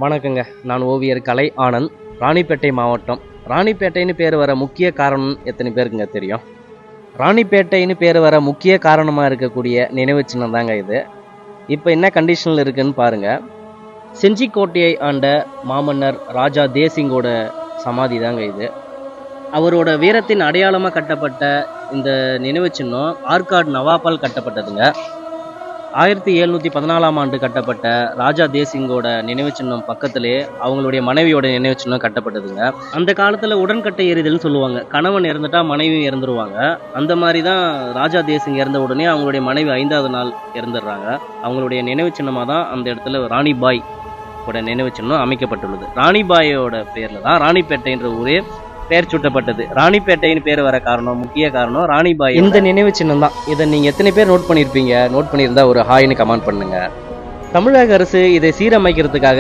வணக்கங்க. நான் ஓவியர் கலை ஆனந்த். ராணிப்பேட்டை மாவட்டம். ராணிப்பேட்டைன்னு பேர் வர முக்கிய காரணம் எத்தனை பேருக்குங்க தெரியும்? ராணிப்பேட்டைன்னு பேர் வர முக்கிய காரணமாக இருக்கக்கூடிய நினைவு சின்னம் தாங்க இது. இப்போ என்ன கண்டிஷனில் இருக்குன்னு பாருங்க. செஞ்சிக்கோட்டையை ஆண்ட மாமன்னர் ராஜா தேசிங்கோட சமாதி தாங்க இது. அவரோட வீரத்தின் அடையாளமாக கட்டப்பட்ட இந்த நினைவு சின்னம் ஆற்காடு நவாப்பால் கட்டப்பட்டதுங்க. 1714 கட்டப்பட்ட ராஜா தேசிங்கோட நினைவு சின்னம் பக்கத்திலே அவங்களுடைய மனைவியோட நினைவு சின்னம் கட்டப்பட்டதுங்க. அந்த காலத்தில் உடன்கட்டை எறிதல்னு சொல்லுவாங்க. கணவன் இறந்துட்டா மனைவி இறந்துருவாங்க. அந்த மாதிரி தான் ராஜா தேசிங் இறந்த உடனே அவங்களுடைய மனைவி 5வது நாள் இறந்துடுறாங்க. அவங்களுடைய நினைவு சின்னமாக தான் அந்த இடத்துல ராணிபாய் நினைவு சின்னம் அமைக்கப்பட்டுள்ளது. ராணிபாயோட பேரில் தான் ராணிப்பேட்டைன்ற ஊரே பெயர் சூட்டப்பட்டது. ராணிப்பேட்டைன்னு பேர் வர காரணம், முக்கிய காரணம் ராணிபாய் இந்த நினைவு சின்னம் தான். இதை நீங்கள் எத்தனை பேர் நோட் பண்ணியிருப்பீங்க? நோட் பண்ணியிருந்தா ஒரு ஹாய்னு கமெண்ட் பண்ணுங்க. தமிழக அரசு இதை சீரமைக்கிறதுக்காக